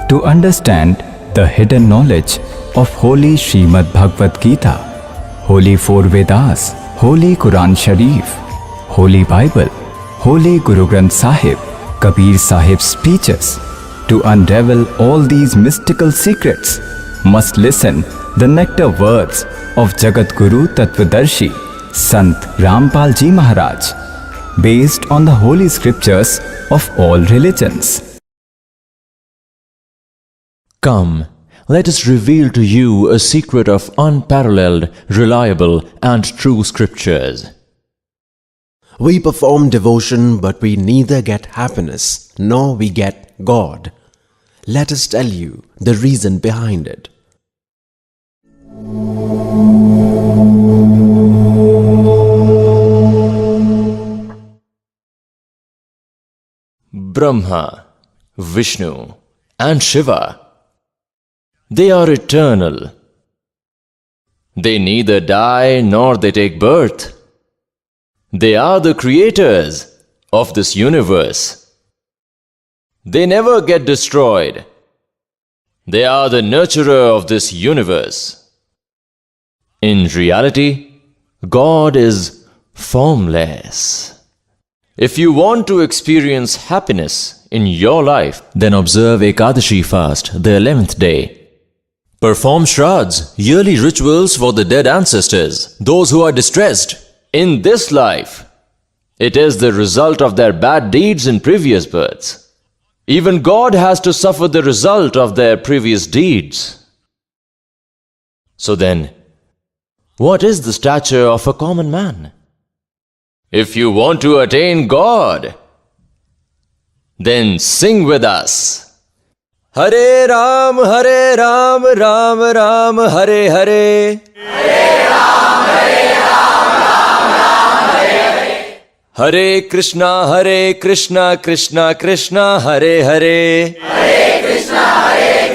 to understand the hidden knowledge of Holy Srimad Bhagavad Gita, Holy Four Vedas, Holy Quran Sharif, Holy Bible, Holy Guru Granth Sahib, Kabir Sahib's speeches. To unravel all these mystical secrets, must listen the nectar words of Jagat Guru Tattvadarshi, Sant Rampal Ji Maharaj, based on the holy scriptures of all religions. Come, let us reveal to you a secret of unparalleled, reliable and true scriptures. We perform devotion, but we neither get happiness nor we get God. Let us tell you the reason behind it. Brahma, Vishnu and Shiva, they are eternal. They neither die nor they take birth. They are the creators of this universe. They never get destroyed. They are the nurturer of this universe. In reality, God is formless. If you want to experience happiness in your life, then observe Ekadashi fast, the 11th day. Perform Shraddhas, yearly rituals for the dead ancestors, those who are distressed in this life. It is the result of their bad deeds in previous births. Even God has to suffer the result of their previous deeds. So then, what is the stature of a common man? If you want to attain God, then sing with us. Hare Ram, Ram Ram, Hare Hare. Hare Ram, Ram Ram, Hare Hare. Hare Krishna, Krishna Krishna, Hare Hare. Hare Krishna,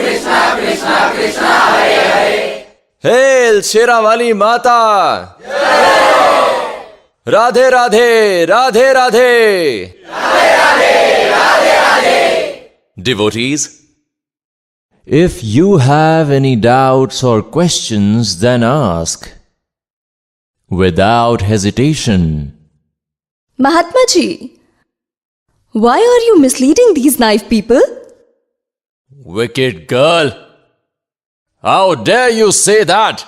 Krishna Krishna, Hare Hare. Hail Sherawali Mata! Radhe Radhe, Radhe Radhe! Radhe Radhe! Devotees, if you have any doubts or questions, then ask without hesitation. Mahatma Ji, why are you misleading these naive people? Wicked girl! How dare you say that?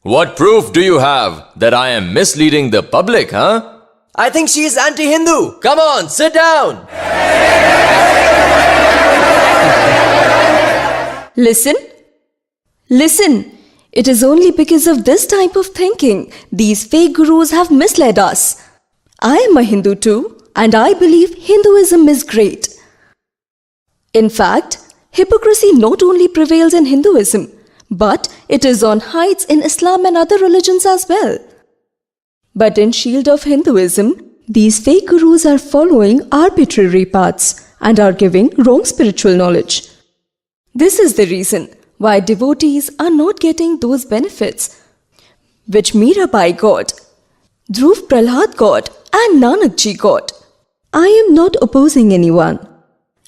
What proof do you have that I am misleading the public, huh? I think she is anti-Hindu. Come on, sit down! Listen. It is only because of this type of thinking these fake gurus have misled us. I am a Hindu too, and I believe Hinduism is great. In fact, hypocrisy not only prevails in Hinduism, but it is on heights in Islam and other religions as well. But in shield of Hinduism, these fake gurus are following arbitrary paths and are giving wrong spiritual knowledge. This is the reason why devotees are not getting those benefits which Mirabai got, Dhruv Prahlad got, and Nanak Ji got. I am not opposing anyone.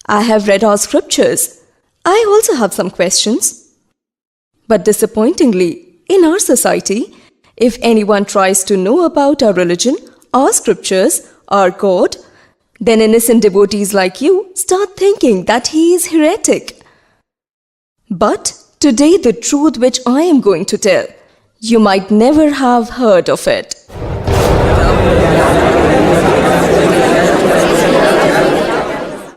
I have read our scriptures. I also have some questions. But disappointingly, in our society, if anyone tries to know about our religion, our scriptures, our God, then innocent devotees like you start thinking that he is heretic. But today the truth which I am going to tell, you might never have heard of it.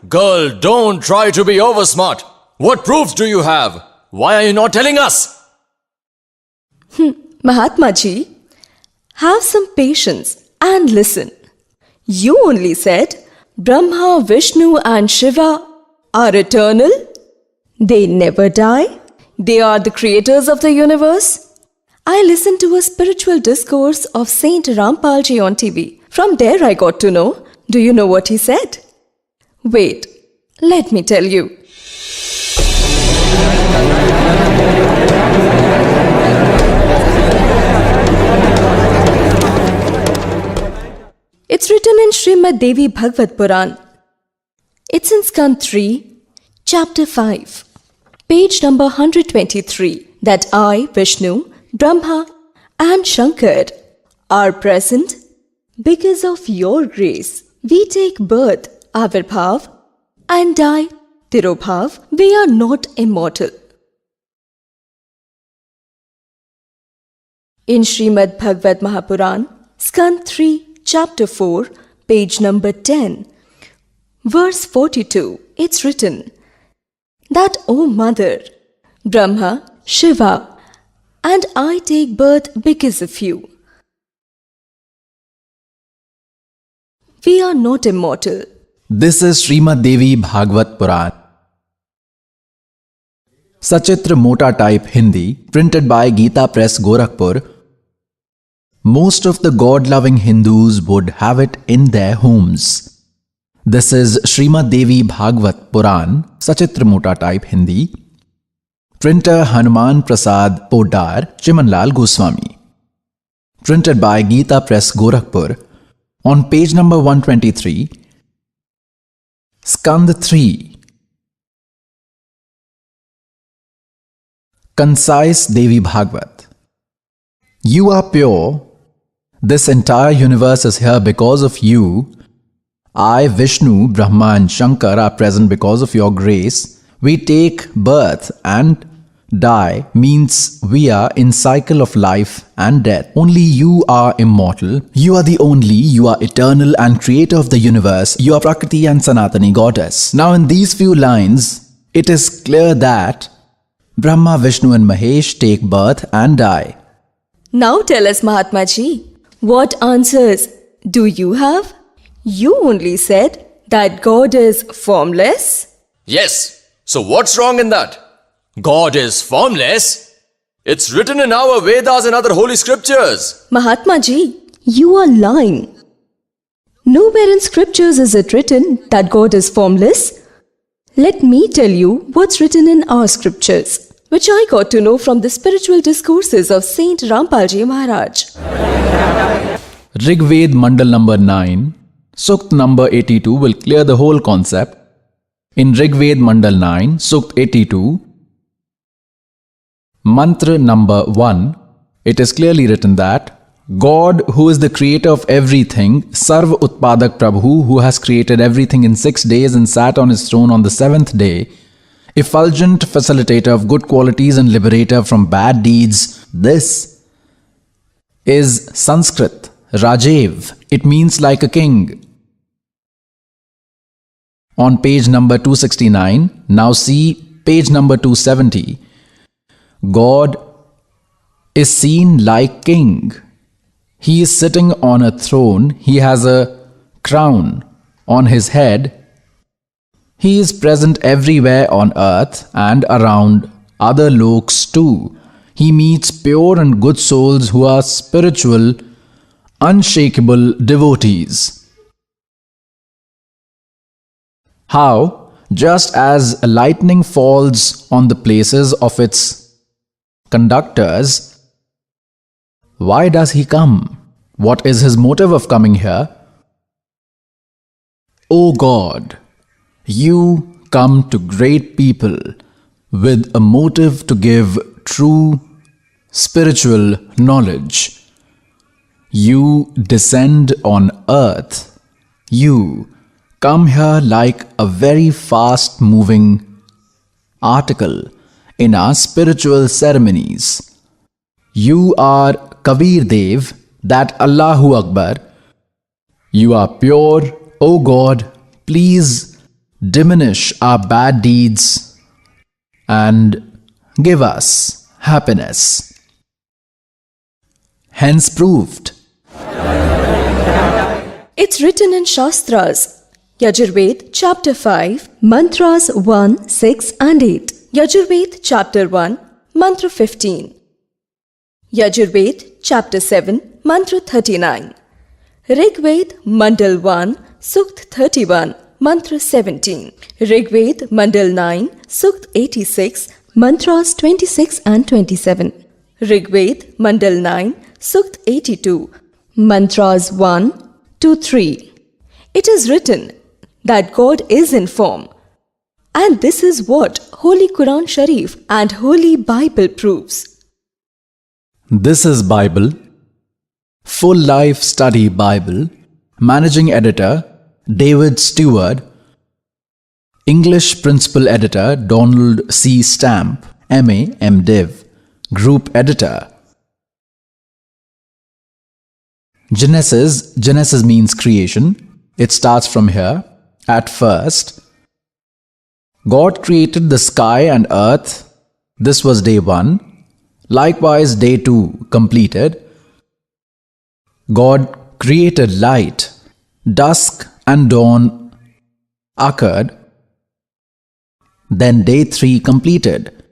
Girl, don't try to be oversmart. What proofs do you have? Why are you not telling us? Mahatma Ji, have some patience and listen. You only said Brahma, Vishnu and Shiva are eternal. They never die. They are the creators of the universe. I listened to a spiritual discourse of Saint Rampal Ji on TV. From there I got to know. Do you know what he said? Wait, let me tell you. It's written in Srimad Devi Bhagavad Puran. It's in Skand 3, chapter 5, page number 123, that I, Vishnu, Brahma and Shankar are present because of your grace. We take birth, Avirbhav, and die, Tirobhav. We are not immortal. In Srimad Bhagavad Mahapuran, Skand 3, chapter 4, page number 10, verse 42, it's written that, O Mother, Brahma, Shiva, and I take birth because of you. We are not immortal. This is Srimad Devi Bhagavad Puran. Sachitra Mota type Hindi, printed by Gita Press, Gorakhpur. Most of the God-loving Hindus would have it in their homes. This is Srimad Devi Bhagavad Puran, Sachitra Mota type Hindi. Printer Hanuman Prasad Podar, Chimanlal Goswami. Printed by Gita Press, Gorakhpur. On page number 123, Skand 3. Concise Devi Bhagavad. You are pure. This entire universe is here because of you. I, Vishnu, Brahma and Shankar are present because of your grace. We take birth and die means we are in cycle of life and death. Only you are immortal. You are the only, you are eternal and creator of the universe. You are Prakriti and Sanatani goddess. Now in these few lines, it is clear that Brahma, Vishnu and Mahesh take birth and die. Now tell us, Mahatma Ji, what answers do you have? You only said that God is formless. Yes. So what's wrong in that? God is formless. It's written in our Vedas and other holy scriptures. Mahatma Ji, you are lying. Nowhere in scriptures is it written that God is formless. Let me tell you what's written in our scriptures, which I got to know from the spiritual discourses of Saint Rampal Ji Maharaj. Rigveda Mandal number 9, Sukt number 82 will clear the whole concept. In Rigveda Mandal 9, Sukt 82, Mantra number 1, it is clearly written that God, who is the creator of everything, Sarv Utpadak Prabhu, who has created everything in 6 days and sat on his throne on the 7th day, effulgent facilitator of good qualities and liberator from bad deeds. This is Sanskrit, Rajev. It means like a king. On page number 269, now see page number 270. God is seen like king. He is sitting on a throne. He has a crown on his head. He is present everywhere on earth and around other loks too. He meets pure and good souls who are spiritual, unshakable devotees. How? Just as lightning falls on the places of its conductors, why does he come? What is his motive of coming here? O God, you come to great people with a motive to give true spiritual knowledge. You descend on earth. You come here like a very fast moving article in our spiritual ceremonies. You are Kabir Dev, that Allahu Akbar. You are pure, O God, please diminish our bad deeds and give us happiness. Hence proved. It's written in Shastras, Yajurved chapter 5, mantras 1, 6 and 8. Yajurved chapter 1, mantra 15. Yajurved chapter 7, mantra 39. Rigveda Mandal 1, Sukt 31, mantra 17. Rigveda Mandal 9, Sukt 86, mantras 26 and 27. Rigveda Mandal 9, Sukt 82, mantras 1 to 3. It is written that God is in form. And this is what Holy Quran Sharif and Holy Bible proves. This is Bible, Full Life Study Bible, Managing Editor David Stewart, English Principal Editor Donald C. Stamp, MA, MDiv, Group Editor. Genesis means creation. It starts from here. At first, God created the sky and earth. This was day 1. Likewise, day 2 completed. God created light. Dusk and dawn occurred. Then day 3 completed.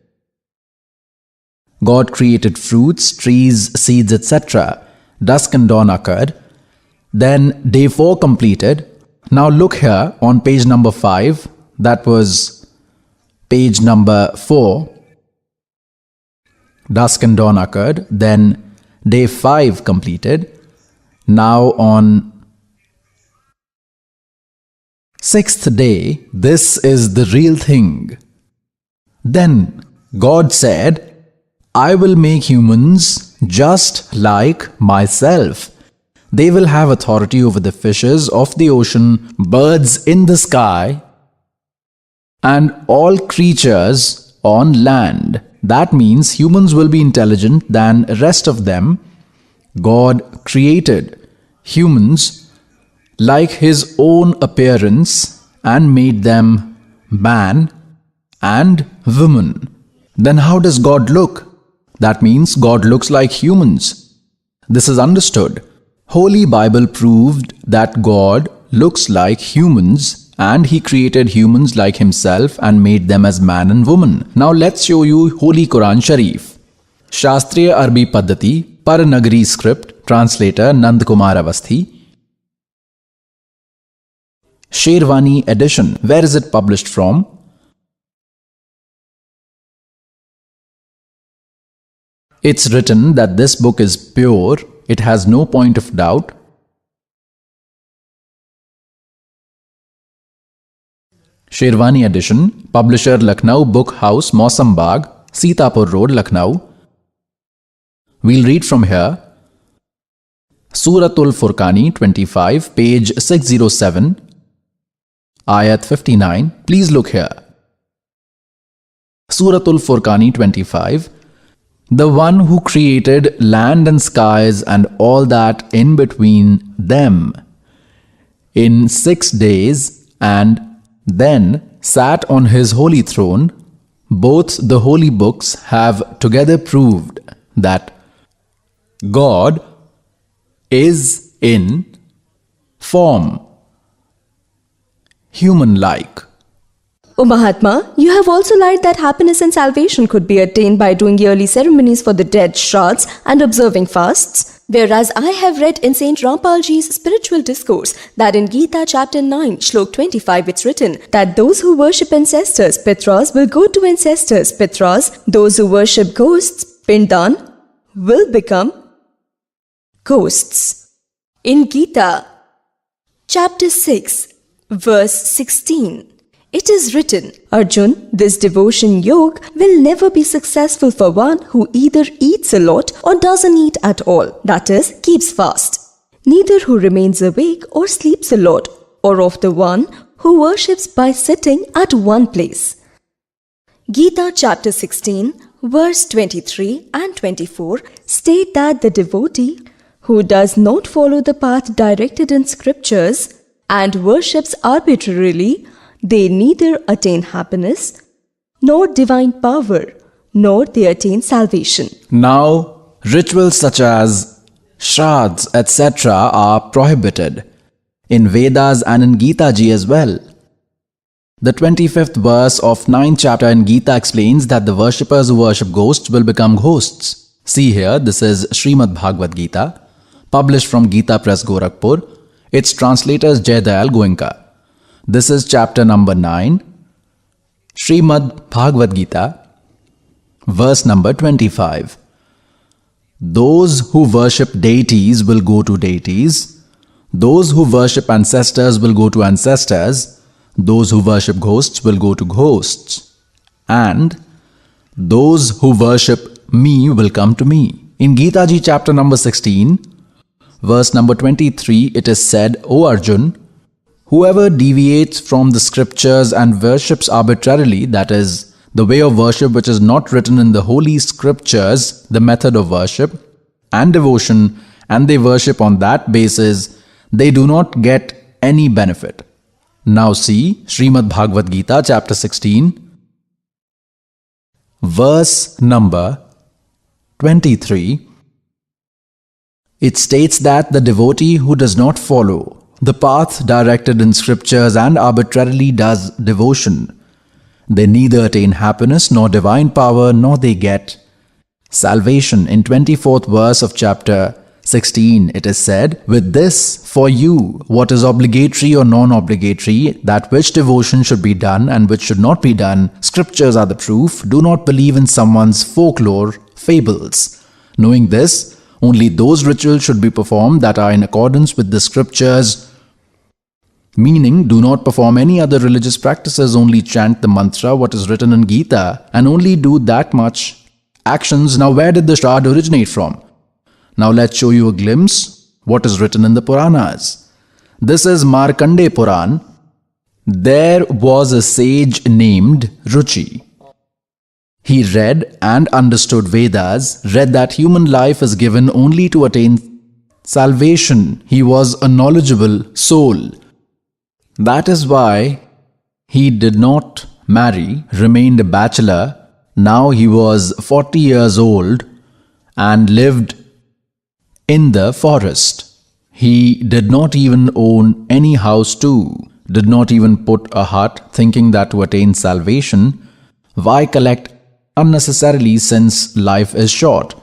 God created fruits, trees, seeds, etc. Dusk and dawn occurred. Then day 4 completed. Now look here on page number 5. That was page number 4. Dusk and dawn occurred. Then day 5 completed. Now on 6th day, this is the real thing. Then God said, I will make humans just like myself. They will have authority over the fishes of the ocean, birds in the sky, and all creatures on land. That means humans will be intelligent than rest of them. God created humans like His own appearance and made them man and woman. Then how does God look? That means God looks like humans. This is understood. Holy Bible proved that God looks like humans and He created humans like Himself and made them as man and woman. Now let's show you Holy Quran Sharif. Shastriya Arabi Paddhati, Paranagari script, translator Nand Kumar Avasthi. Sherwani edition. Where is it published from? It's written that this book is pure, it has no point of doubt. Sherwani edition, publisher Lucknow Book House, Mausam Bagh, Sitapur Road, Lucknow. We'll read from here. Suratul Furqani 25, page 607, Ayat 59. Please look here. Suratul Furqani 25. The one who created land and skies and all that in between them in 6 days and then sat on His holy throne, both the holy books have together proved that God is in form human-like. O Mahatma, you have also lied that happiness and salvation could be attained by doing yearly ceremonies for the dead, shrouds, and observing fasts. Whereas I have read in Saint Rampal Ji's spiritual discourse that in Gita chapter 9, Shlok 25, it's written that those who worship ancestors, Pitras, will go to ancestors, Pitras. Those who worship ghosts, Pindan, will become ghosts. In Gita chapter 6, verse 16, it is written, Arjun, this devotion yoga will never be successful for one who either eats a lot or doesn't eat at all, that is, keeps fast. Neither who remains awake or sleeps a lot, or of the one who worships by sitting at one place. Gita chapter 16, verse 23 and 24 state that the devotee who does not follow the path directed in scriptures and worships arbitrarily, they neither attain happiness, nor divine power, nor they attain salvation. Now, rituals such as Shraddhs, etc. are prohibited in Vedas and in Gita Ji as well. The 25th verse of 9th chapter in Gita explains that the worshippers who worship ghosts will become ghosts. See here, this is Srimad Bhagavad Gita, published from Gita Press, Gorakhpur. Its translator is Jayadayal Goenka. This is chapter number 9, Srimad Bhagavad Gita, verse number 25. Those who worship deities will go to deities. Those who worship ancestors will go to ancestors. Those who worship ghosts will go to ghosts, and those who worship me will come to me. In Gita Ji chapter number 16, verse number 23, it is said, O Arjun, whoever deviates from the scriptures and worships arbitrarily, that is, the way of worship which is not written in the holy scriptures, the method of worship and devotion, and they worship on that basis, they do not get any benefit. Now see Srimad Bhagavad Gita chapter 16, verse number 23. It states that the devotee who does not follow the path directed in scriptures and arbitrarily does devotion, they neither attain happiness nor divine power, nor they get salvation. In 24th verse of chapter 16, it is said, with this for you, what is obligatory or non-obligatory, that which devotion should be done and which should not be done, scriptures are the proof. Do not believe in someone's folklore, fables. Knowing this, only those rituals should be performed that are in accordance with the scriptures. Meaning, do not perform any other religious practices, only chant the mantra, what is written in Gita, and only do that much actions. Now, where did the Shraddha originate from? Now, let's show you a glimpse what is written in the Puranas. This is Markandeya Puran. There was a sage named Ruchi. He read and understood Vedas, read that human life is given only to attain salvation. He was a knowledgeable soul. That is why he did not marry, remained a bachelor. Now he was 40 years old and lived in the forest. He did not even own any house too, did not even put a hut, thinking that to attain salvation, why collect unnecessarily since life is short?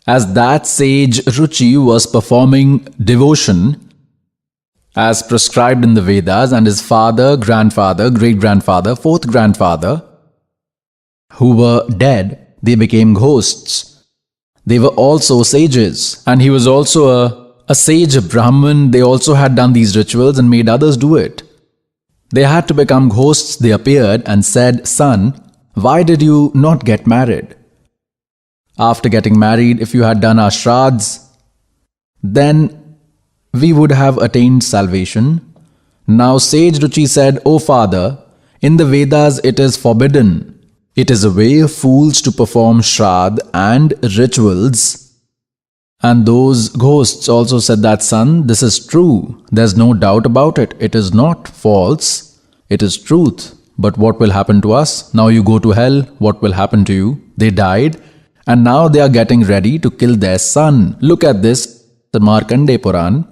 As that sage Ruchi was performing devotion as prescribed in the Vedas, and his father, grandfather, great-grandfather, fourth grandfather, who were dead, they became ghosts. They were also sages, and he was also a sage, a Brahmin. They also had done these rituals and made others do it. They had to become ghosts. They appeared and said, son, why did you not get married? After getting married, if you had done our shraddhs, then we would have attained salvation. Now sage Ruchi said, O father, in the Vedas it is forbidden. It is a way of fools to perform shraddh and rituals. And those ghosts also said that, son, this is true. There's no doubt about it. It is not false. It is truth. But what will happen to us? Now you go to hell. What will happen to you? They died, and now they are getting ready to kill their son. Look at this, the Markandeya Puran.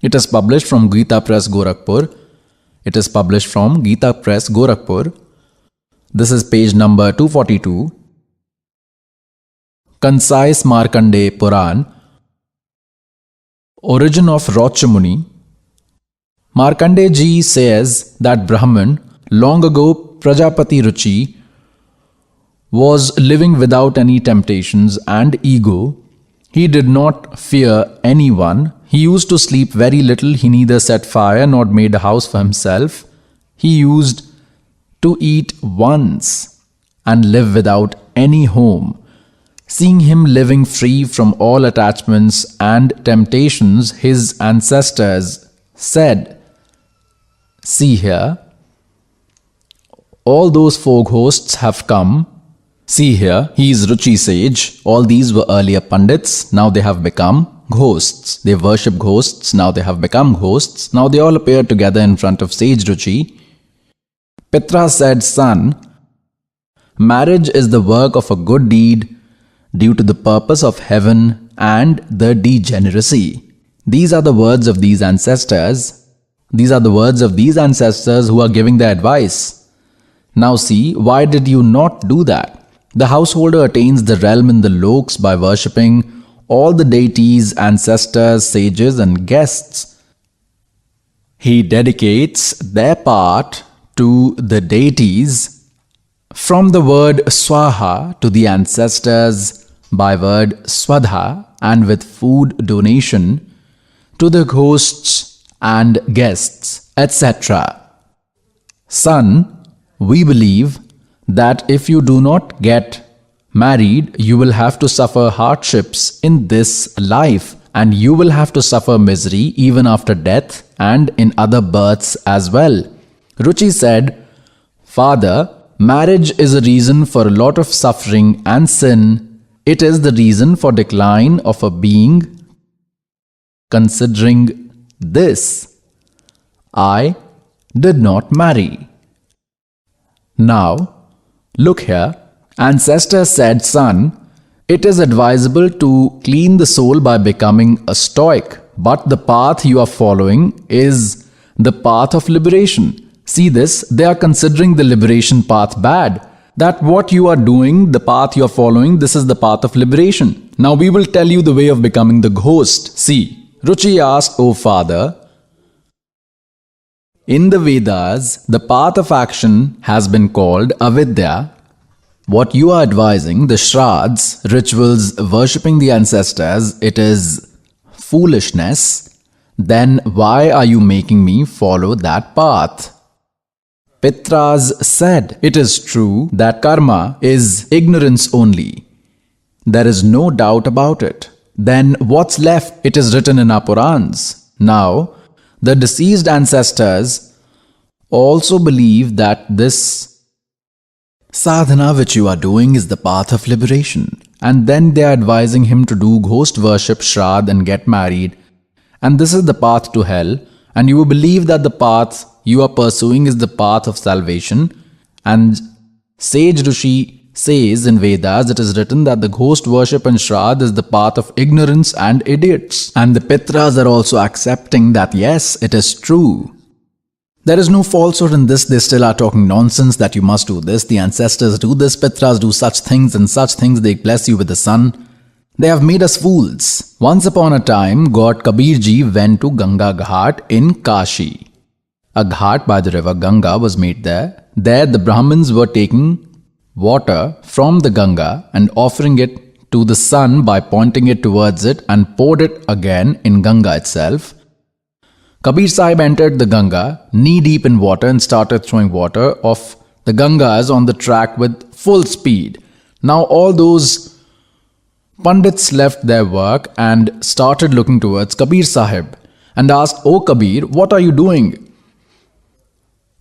It is published from Gita Press, Gorakhpur. It is published from Gita Press, Gorakhpur. This is page number 242. Concise Markandeya Puran. Origin of Rochamuni. Markandeya Ji says that Brahman, long ago Prajapati Ruchi, was living without any temptations and ego. He did not fear anyone. He used to sleep very little. He neither set fire nor made a house for himself. He used to eat once and live without any home. Seeing him living free from all attachments and temptations, his ancestors said, see here, all those four ghosts have come. See here, he is Ruchi sage. All these were earlier Pandits. Now they have become ghosts. They worship ghosts. Now they have become ghosts. Now they all appear together in front of sage Ruchi. Pitra said, son, marriage is the work of a good deed due to the purpose of heaven and the degeneracy. These are the words of these ancestors. These are the words of these ancestors who are giving their advice. Now see, why did you not do that? The householder attains the realm in the loks by worshipping all the deities, ancestors, sages and guests. He dedicates their part to the deities from the word swaha to the ancestors by word swadha, and with food donation to the ghosts and guests, etc. Son, we believe that if you do not get married, you will have to suffer hardships in this life and you will have to suffer misery even after death and in other births as well. Ruchi said, Father, marriage is a reason for a lot of suffering and sin. It is the reason for decline of a being. Considering this, I did not marry. Now, look here. Ancestor said, Son, it is advisable to clean the soul by becoming a stoic, but the path you are following is the path of liberation. See this, they are considering the liberation path bad. That what you are doing, the path you are following, this is the path of liberation. Now we will tell you the way of becoming the ghost. See, Ruchi asked, O Father, in the Vedas, the path of action has been called avidya. What you are advising, the shraddhas, rituals, worshipping the ancestors, it is foolishness. Then why are you making me follow that path? Pitras said, it is true that karma is ignorance only. There is no doubt about it. Then what's left? It is written in our Purans. Now, the deceased ancestors also believe that this sadhana which you are doing is the path of liberation. And then they are advising him to do ghost worship, shraddh and get married. And this is the path to hell. And you will believe that the path you are pursuing is the path of salvation. And sage Rishi says in Vedas, it is written that the ghost worship and shraddh is the path of ignorance and idiots. And the Pitras are also accepting that yes, it is true. There is no falsehood in this. They still are talking nonsense that you must do this. The ancestors do this. Pitras do such things and such things. They bless you with the sun. They have made us fools. Once upon a time, God Kabir Ji went to Ganga Ghat in Kashi. A ghat by the river Ganga was made there. There the Brahmins were taking water from the Ganga and offering it to the sun by pointing it towards it and poured it again in Ganga itself. Kabir Sahib entered the Ganga knee deep in water and started throwing water off the Gangas on the track with full speed. Now all those Pandits left their work and started looking towards Kabir Sahib and asked, "O Kabir, what are you doing?"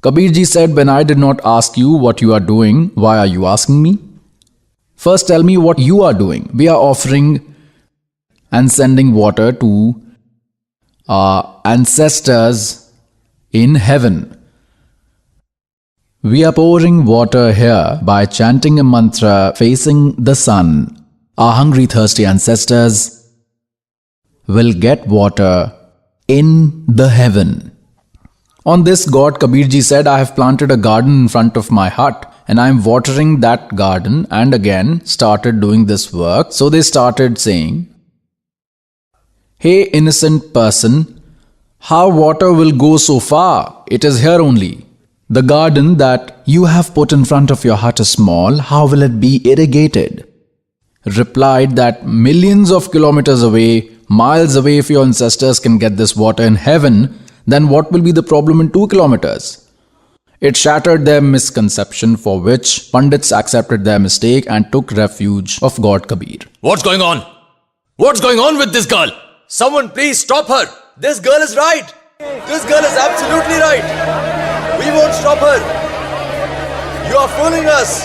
Kabir Ji said, "When I did not ask you what you are doing, why are you asking me? First tell me what you are doing." We are offering and sending water to our ancestors in heaven. We are pouring water here by chanting a mantra facing the sun. Our hungry, thirsty ancestors will get water in the heaven. On this, God Kabir Ji said, "I have planted a garden in front of my hut and I am watering that garden," and again started doing this work. So they started saying, "Hey innocent person, how water will go so far? It is here only. The garden that you have put in front of your hut is small. How will it be irrigated?" Replied that millions of kilometers away, miles away, if your ancestors can get this water in heaven, then what will be the problem in 2 kilometers? It shattered their misconception, for which Pandits accepted their mistake and took refuge of God Kabir. What's going on? What's going on with this girl? Someone please stop her. This girl is right. This girl is absolutely right. We won't stop her. You are fooling us.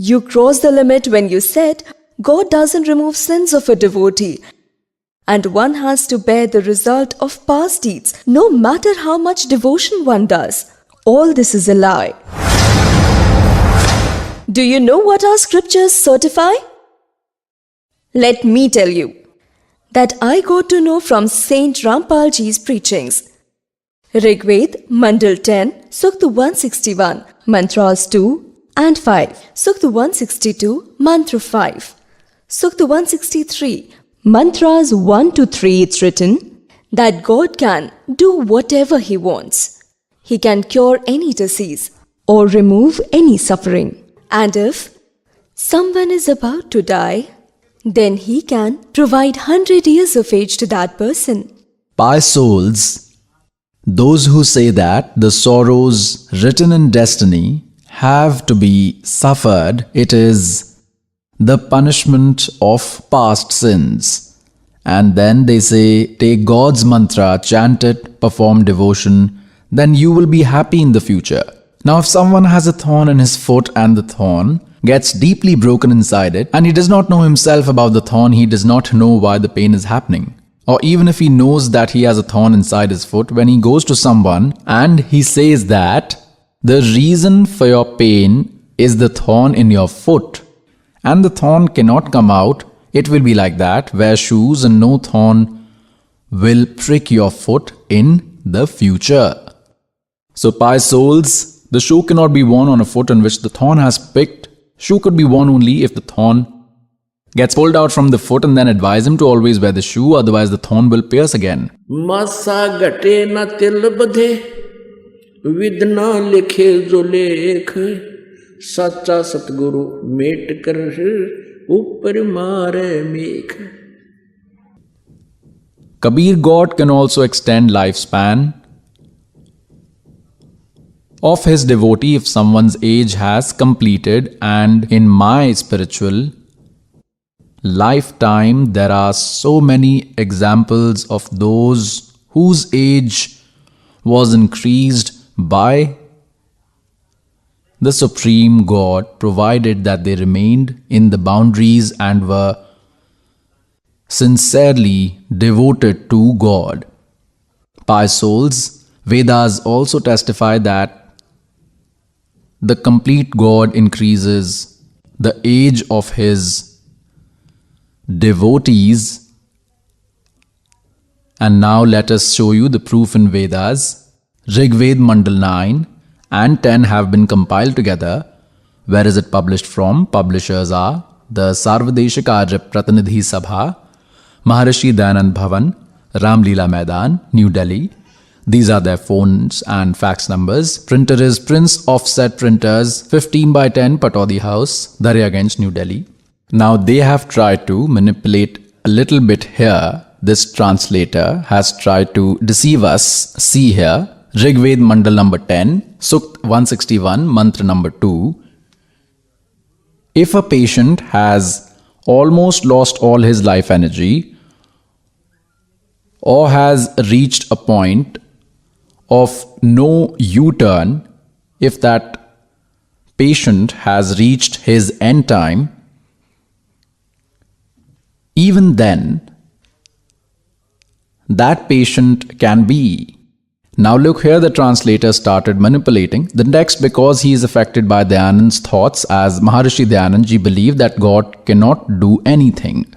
You crossed the limit when you said God doesn't remove sins of a devotee, and one has to bear the result of past deeds, no matter how much devotion one does. All this is a lie. Do you know what our scriptures certify? Let me tell you that I got to know from Saint Rampal Ji's preachings. Rigveda, Mandal 10, Sukta 161, Mantras 2 and 5, Sukta 162, Mantra 5, Sukta 163, Mantras 1 to 3, it's written that God can do whatever He wants. He can cure any disease or remove any suffering. And if someone is about to die, then He can provide 100 years of age to that person. Pious souls Those who say that the sorrows written in destiny have to be suffered, it is the punishment of past sins. And then they say, take God's mantra, chant it, perform devotion, then you will be happy in the future. Now if someone has a thorn in his foot and the thorn gets deeply broken inside it, and he does not know himself about the thorn, he does not know why the pain is happening. Or even if he knows that he has a thorn inside his foot, when he goes to someone and he says that the reason for your pain is the thorn in your foot, and the thorn cannot come out, it will be like that, wear shoes and no thorn will prick your foot in the future. So pious souls, the shoe cannot be worn on a foot in which the thorn has pricked. Shoe could be worn only if the thorn gets pulled out from the foot, and then advise him to always wear the shoe, otherwise the thorn will pierce again. मासा घटे न तिल बधे with न लिखे जो लेख सच्चा सतगुरु मेट कर ऊपर मारे मेख. Kabir God can also extend lifespan of his devotee if someone's age has completed, and in my spiritual lifetime there are so many examples of those whose age was increased by the Supreme God, provided that they remained in the boundaries and were sincerely devoted to God. Pious souls, Vedas also testify that the complete God increases the age of his devotees. And now let us show you the proof in Vedas. Rigveda Mandal 9 and 10 have been compiled together. Where is it published from? Publishers are the Sarvadeshik Arya Pratinidhi Sabha, Maharishi Dayanand Bhavan, Ramlila Maidan, New Delhi. These are their phones and fax numbers. Printer is Prince Offset Printers, 15 by 10 Patodi House, Daryaganj, New Delhi. Now they have tried to manipulate a little bit here. This translator has tried to deceive us. See here, Rigveda Mandal number 10, Sukt 161, Mantra number 2. If a patient has almost lost all his life energy or has reached a point of no U-turn, if that patient has reached his end time, even then, that patient can be. Now look here, the translator started manipulating the text because he is affected by Dayanand's thoughts, as Maharishi Dayanand Ji believed that God cannot do anything.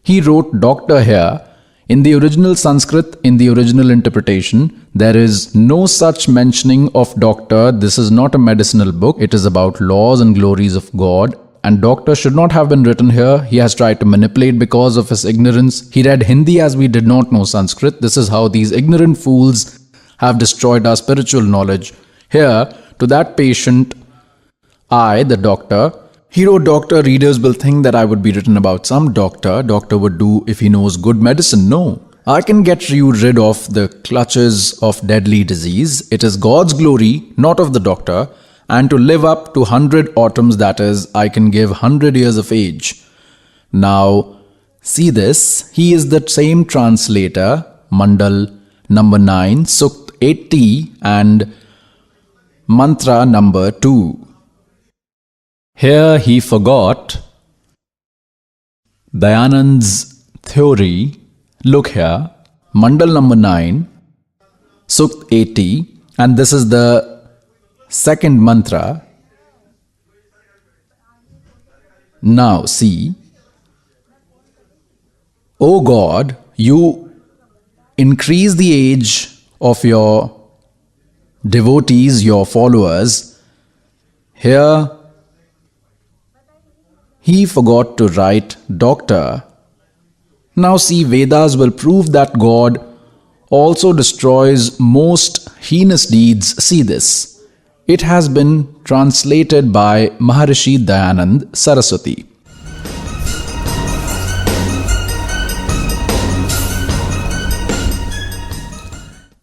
He wrote doctor here. In the original Sanskrit, in the original interpretation, there is no such mentioning of doctor. This is not a medicinal book. It is about laws and glories of God. And doctor should not have been written here. He has tried to manipulate because of his ignorance. He read Hindi as we did not know Sanskrit. This is how these ignorant fools have destroyed our spiritual knowledge. Here, to that patient, I, the doctor, he wrote doctor, readers will think that I would be written about some doctor. Doctor would do if he knows good medicine. No. I can get you rid of the clutches of deadly disease. It is God's glory, not of the doctor. And to live up to 100 autumns, that is, I can give 100 years of age. Now, see this. He is the same translator, Mandal number 9, Sukt 80 and Mantra number 2. Here he forgot Dayanand's theory. Look here, Mandal number 9, Sukt 80, and this is the second mantra. Now see, O God, you increase the age of your devotees, your followers. Here he forgot to write doctor. Now see, Vedas will prove that God also destroys most heinous deeds. See this. It has been translated by Maharishi Dayanand Saraswati.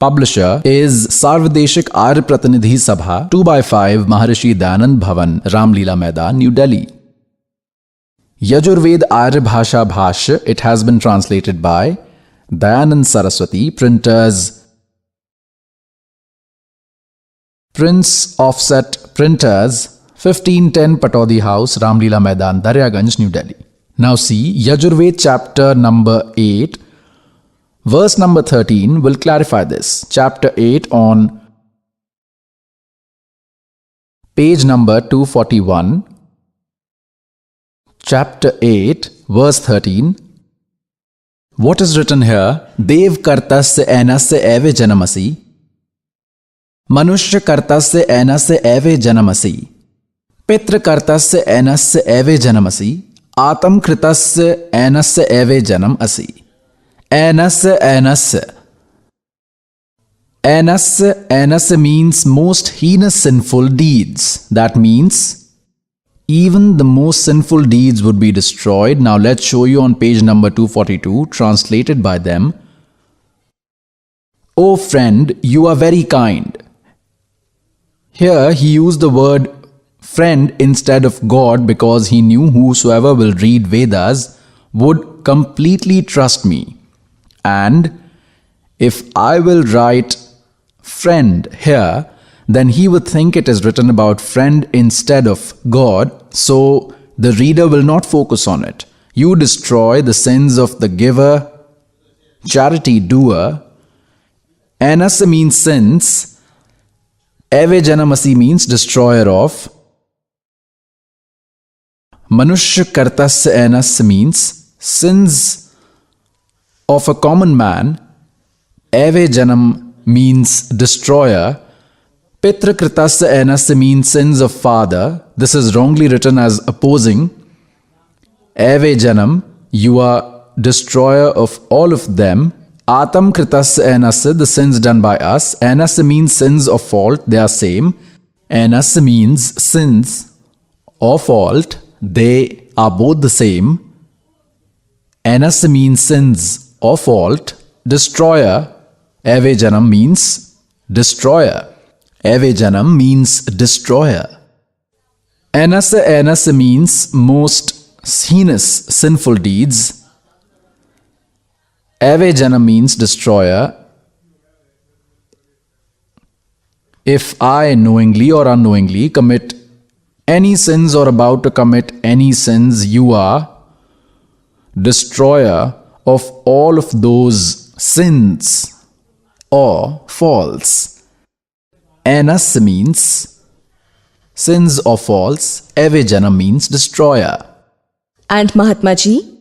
Publisher is Sarvadeshik Arya Pratinidhi Sabha, 2/5 Maharishi Dayanand Bhavan, Ramlila Maidan, New Delhi. Yajurved Arya Bhasha Bhashya, it has been translated by Dayanand Saraswati, printers Prince Offset Printers, 1510 Patodi House, Ramlila Maidan, Daryaganj, New Delhi. Now see, Yajurved chapter number 8, verse number 13 will clarify this. Chapter 8 on page number 241. Chapter 8, verse 13. What is written here? Dev kartasya enasya eve janamasi. Manushya kartasya enasya eve janamasi. Pitra kartasya enasya eve janamasi. Atam kritasya enasya eve janam asi. Enasya enasya. Enasya means most heinous sinful deeds. That means even the most sinful deeds would be destroyed. Now let's show you on page number 242, translated by them. O friend, you are very kind. Here he used the word friend instead of God because he knew whosoever will read Vedas would completely trust me. And if I will write friend here, then he would think it is written about friend instead of God, so the reader will not focus on it. You destroy the sins of the giver, charity doer. Anasa means sins. Eve janamasi means destroyer of. Manushya kartasya anasya means sins of a common man. Eve janam means destroyer. Pitra kritasya enasya means sins of father. This is wrongly written as opposing. Eve janam, you are destroyer of all of them. Atam kritasya enasya, the sins done by us. Enasya means sins of fault, they are same. Enasya means sins of fault, they are both the same. Enasya means sins of fault. Destroyer, Eve janam means destroyer. Eve janam means destroyer. Anasa means most heinous sinful deeds. Eve janam means destroyer. If I knowingly or unknowingly commit any sins or about to commit any sins, you are destroyer of all of those sins or faults. Anas means sins or faults. Eve janam means destroyer. And Mahatma Ji,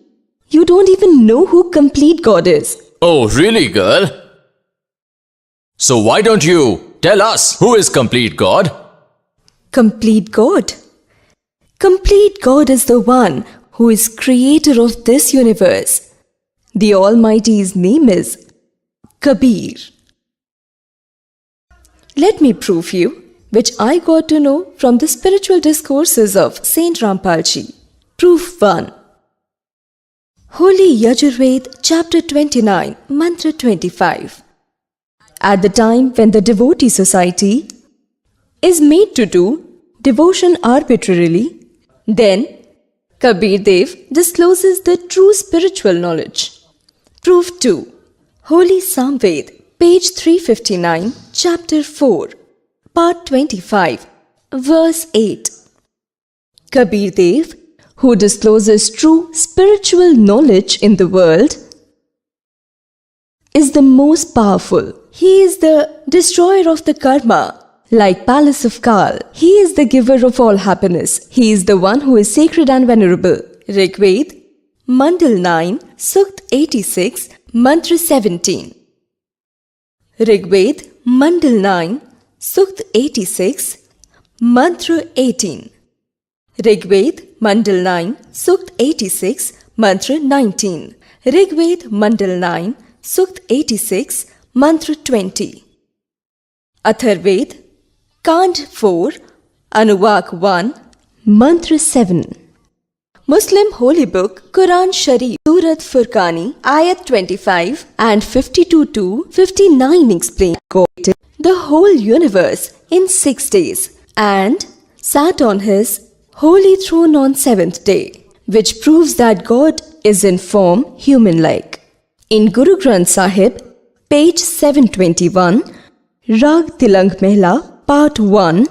you don't even know who complete God is. Oh, really, girl? So why don't you tell us who is complete God? Complete God? Complete God is the one who is creator of this universe. The Almighty's name is Kabir. Let me prove you, which I got to know from the spiritual discourses of Saint Rampal Ji. Proof 1. Holy Yajurved, chapter 29, mantra 25. At the time when the devotee society is made to do devotion arbitrarily, then Kabir Dev discloses the true spiritual knowledge. Proof 2. Holy Samved, page 359, chapter 4, part 25, verse 8. Kabir Dev, who discloses true spiritual knowledge in the world, is the most powerful. He is the destroyer of the karma, like Palace of Kal. He is the giver of all happiness. He is the one who is sacred and venerable. Rigveda, Mandal 9, Sukt 86, Mantra 17. Rigveda, Mandal 9, Sukt 86, Mantra 18. Rigveda, Mandal 9, Sukt 86, Mantra 19. Rigveda, Mandal 9, Sukt 86, Mantra 20. Atharved, Kand 4, Anuvak 1, Mantra 7. Muslim holy book Quran Sharif, Surat Furqani, Ayat 25 and 52 to 59 explain God created the whole universe in 6 days and sat on his holy throne on 7th day, which proves that God is in form human-like. In Guru Granth Sahib, page 721, Rag Tilang Mehla, part 1,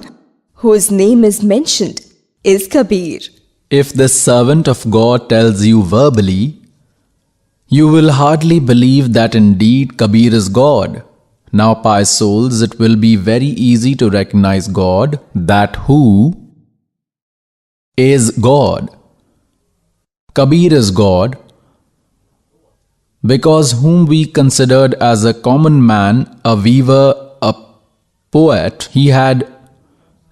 whose name is mentioned, is Kabir. If this servant of God tells you verbally, you will hardly believe that indeed Kabir is God. Now, pious souls, it will be very easy to recognize God, that who is God. Kabir is God, because whom we considered as a common man, a weaver, a poet, he had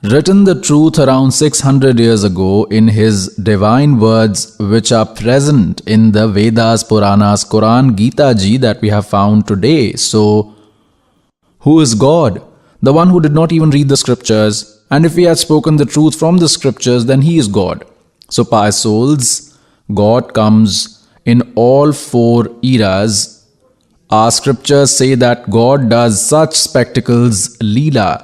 written the truth around 600 years ago in his divine words which are present in the Vedas, Puranas, Quran, Gita Ji that we have found today. So, who is God? The one who did not even read the scriptures. And if he had spoken the truth from the scriptures, then he is God. So, pious souls, God comes in all 4 eras. Our scriptures say that God does such spectacles, Leela.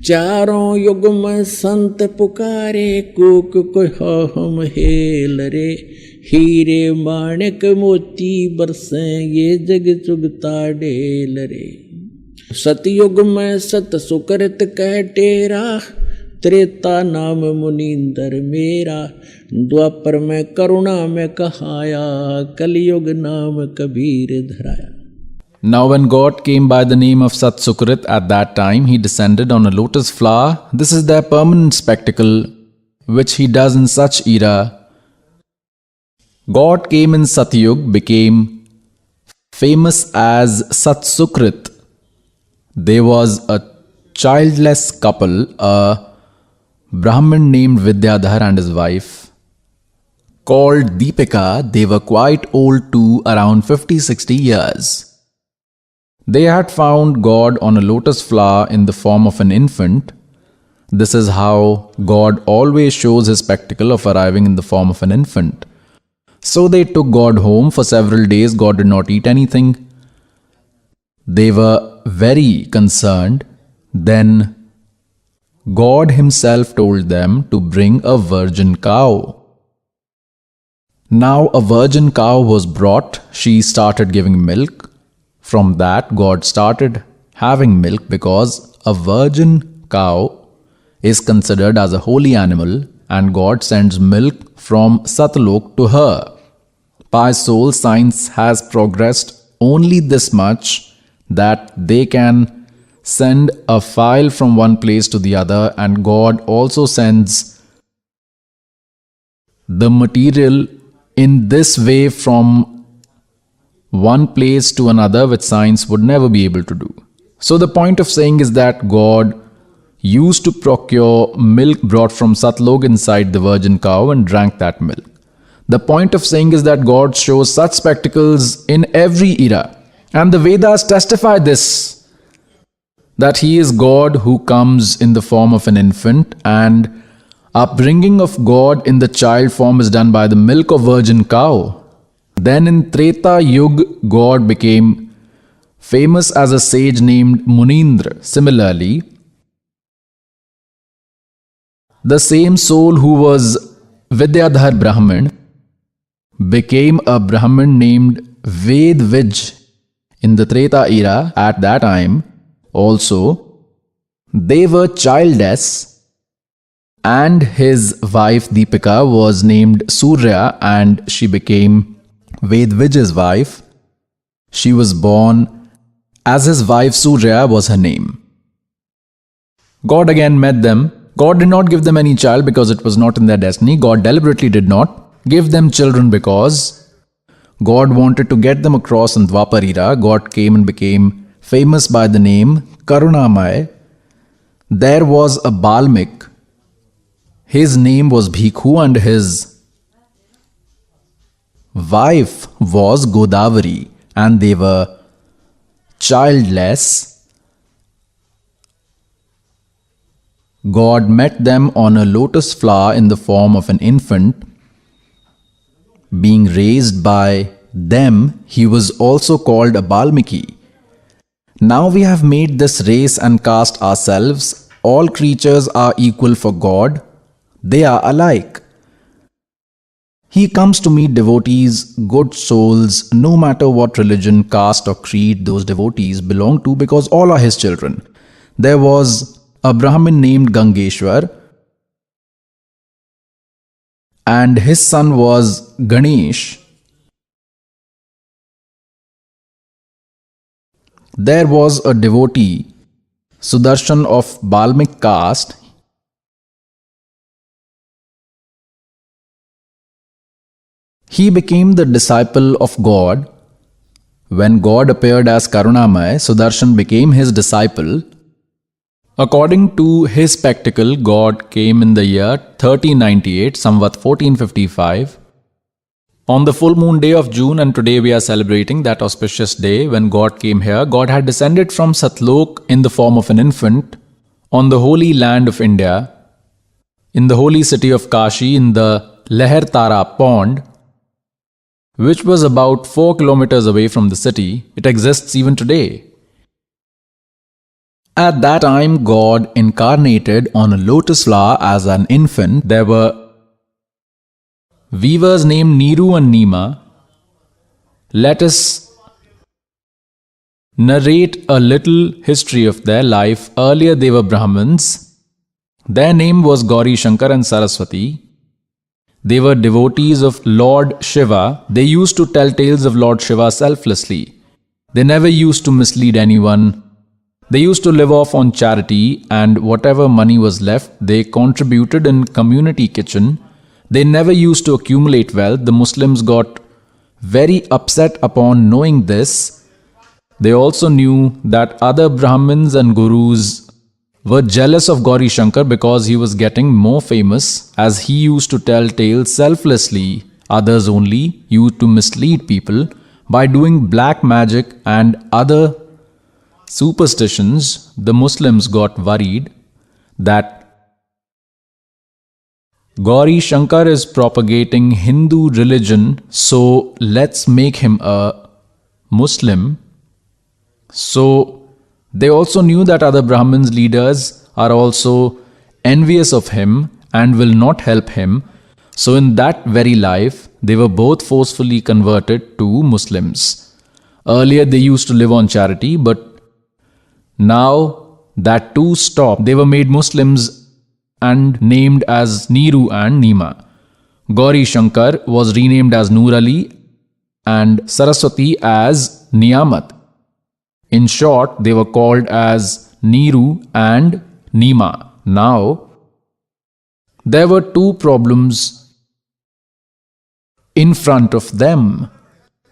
चारों युग में संत पुकारे, कूक को हम hello रे, हीरे माणिक मोती बरसे, ये जग चुगता डेल रे। सतयुग में सत सुकृत कह टेरा, त्रेता नाम मुनींदर मेरा, द्वापर में करुणा में कहाया, कलयुग नाम Kabir धराया। Now when God came by the name of Sat Sukrit, at that time he descended on a lotus flower. This is their permanent spectacle, which he does in such era. God came in Satyug, became famous as Sat Sukrit. There was a childless couple, a Brahmin named Vidyadhar and his wife, called Deepika. They were quite old too, around 50-60 years. They had found God on a lotus flower in the form of an infant. This is how God always shows his spectacle of arriving in the form of an infant. So they took God home. For several days God did not eat anything. They were very concerned. Then God himself told them to bring a virgin cow. Now a virgin cow was brought. She started giving milk. From that, God started having milk, because a virgin cow is considered as a holy animal and God sends milk from Satlok to her. Pious soul, science has progressed only this much that they can send a file from one place to the other, and God also sends the material in this way from one place to another, which science would never be able to do. So the point of saying is that God used to procure milk brought from Satlok inside the virgin cow and drank that milk. The point of saying is that God shows such spectacles in every era. And the Vedas testify this, that he is God who comes in the form of an infant, and upbringing of God in the child form is done by the milk of virgin cow. Then in Treta Yug, God became famous as a sage named Munindra. Similarly, the same soul who was Vidyadhar Brahmin became a Brahmin named Vedvij in the Treta era. At that time also, they were childless, and his wife Deepika was named Surya, and she became Vedvij's wife. She was born as his wife Surya was her name. God again met them. God did not give them any child because it was not in their destiny. God deliberately did not give them children because God wanted to get them across in Dwapar era. God came and became famous by the name Karunamay. There was a Balmik. His name was Bhikhu and his wife was Godavari, and they were childless. God met them on a lotus flower in the form of an infant. being raised by them, he was also called a Balmiki. Now we have made this race and caste ourselves. All creatures are equal for God. They are alike. He comes to meet devotees, good souls, no matter what religion, caste or creed those devotees belong to, because all are his children. There was a Brahmin named Gangeshwar, and his son was Ganesh. There was a devotee, Sudarshan of Balmik caste. He became the disciple of God. When God appeared as Karunamay, Sudarshan became his disciple. According to his spectacle, God came in the year 1398, Samvat 1455, on the full moon day of June, and today we are celebrating that auspicious day when God came here. God had descended from Satlok in the form of an infant on the holy land of India, in the holy city of Kashi, in the Leher Tara pond, which was about 4 kilometers away from the city. It exists even today. At that time, God incarnated on a lotus flower as an infant. There were weavers named Niru and Nima. Let us narrate a little history of their life. Earlier they were Brahmins. Their name was Gauri Shankar and Saraswati. They were devotees of Lord Shiva. They used to tell tales of Lord Shiva selflessly. They never used to mislead anyone. They used to live off on charity, and whatever money was left, they contributed in community kitchen. They never used to accumulate wealth. The Muslims got very upset upon knowing this. They also knew that other Brahmins and Gurus were jealous of Gauri Shankar because he was getting more famous, as he used to tell tales selflessly. Others only used to mislead people by doing black magic and other superstitions. The Muslims got worried that Gauri Shankar is propagating Hindu religion, so let's make him a Muslim. So they also knew that other Brahmins leaders are also envious of him and will not help him. So in that very life, they were both forcefully converted to Muslims. Earlier they used to live on charity, but now that too stopped. They were made Muslims and named as Niru and Nima. Gauri Shankar was renamed as Noor Ali and Saraswati as Niyamat. In short, they were called as Niru and Nima. Now, there were two problems in front of them.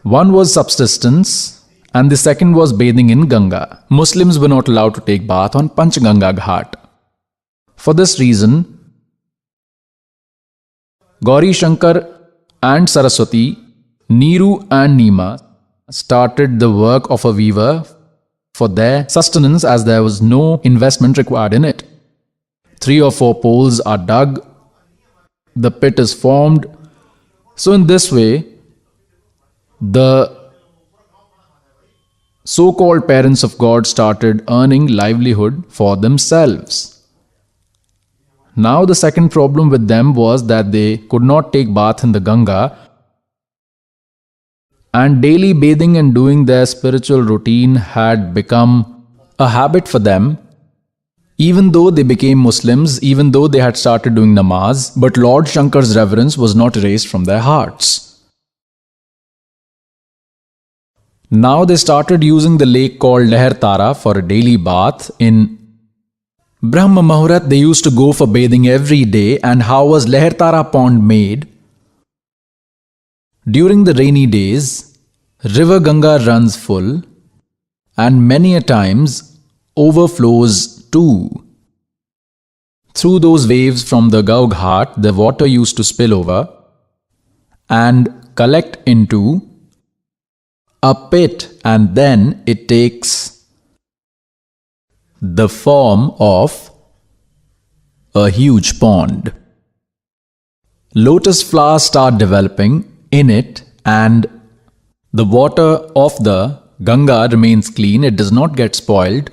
One was subsistence and the second was bathing in Ganga. Muslims were not allowed to take bath on Panchganga Ghat. For this reason, Gauri Shankar and Saraswati, Niru and Nima started the work of a weaver for their sustenance, as there was no investment required in it. 3 or 4 poles are dug, the pit is formed. So in this way, the so-called parents of God started earning livelihood for themselves. Now the second problem with them was that they could not take bath in the Ganga, and daily bathing and doing their spiritual routine had become a habit for them. Even though they became Muslims, even though they had started doing namaz, but Lord Shankar's reverence was not erased from their hearts. Now they started using the lake called Leher Tara for a daily bath. In Brahma Muhurat, they used to go for bathing every day. And how was Leher Tara pond made? During the rainy days, river Ganga runs full and many a times overflows too. Through those waves from the Gau Ghat, the water used to spill over and collect into a pit, and then it takes the form of a huge pond. Lotus flowers start developing in it, and the water of the Ganga remains clean, it does not get spoiled.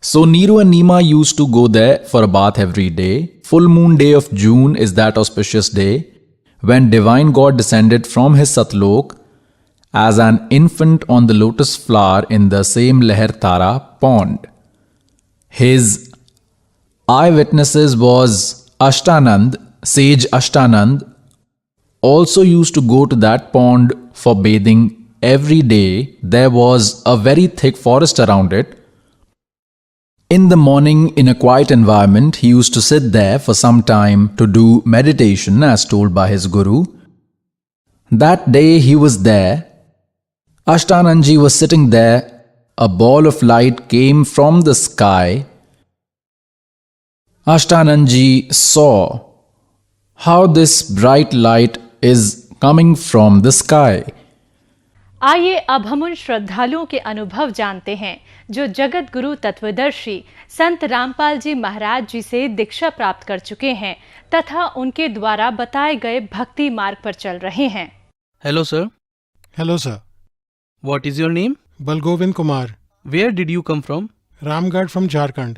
So Neeru and Nima used to go there for a bath every day. Full moon day of June is that auspicious day when divine God descended from his Satlok as an infant on the lotus flower in the same Leher Tara pond. His eyewitnesses was Ashtanand, sage Ashtanand, also used to go to that pond for bathing every day. There was a very thick forest around it. In the morning, in a quiet environment, he used to sit there for some time to do meditation as told by his guru. That day he was there. Ashtananji was sitting there. A ball of light came from the sky. Ashtananji saw how this bright light is coming from the sky. आइए अब हम उन श्रद्धालुओं के अनुभव जानते हैं जो जगत गुरु तत्वदर्शी संत रामपाल जी महाराज जी से दीक्षा प्राप्त कर चुके हैं तथा उनके द्वारा बताए गए भक्ति मार्ग पर चल रहे हैं। Hello sir. Hello sir. What is your name? Balgovind Kumar. Where did you come from? Ramgarh from Jharkhand.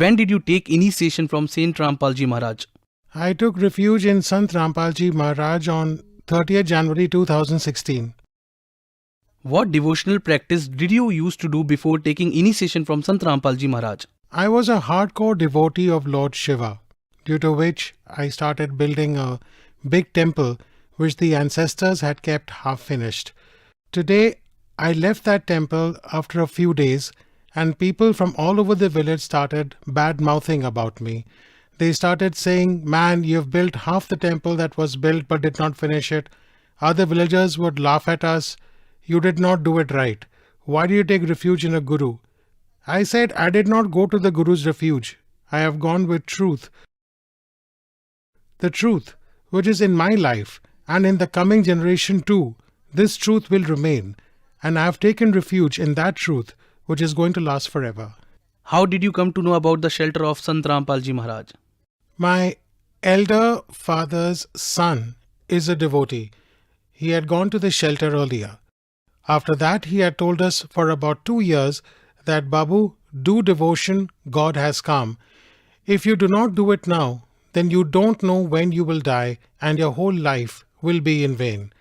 When did you take initiation from Saint Rampal ji Maharaj? I took refuge in Sant Rampal ji Maharaj on 30th January 2016. What devotional practice did you used to do before taking initiation from Sant Rampal ji Maharaj? I was a hardcore devotee of Lord Shiva, due to which I started building a big temple which the ancestors had kept half finished. Today, I left that temple after a few days and people from all over the village started bad-mouthing about me. They started saying, "Man, you've built half the temple that was built but did not finish it." Other villagers would laugh at us. "You did not do it right. Why do you take refuge in a guru?" I said, "I did not go to the guru's refuge. I have gone with truth. The truth, which is in my life and in the coming generation too. This truth will remain. And I have taken refuge in that truth, which is going to last forever." How did you come to know about the shelter of Sant Rampal ji Maharaj? My elder father's son is a devotee. He had gone to the shelter earlier. After that, he had told us for about 2 years that, "Babu, do devotion, God has come. If you do not do it now, then you don't know when you will die and your whole life will be in vain.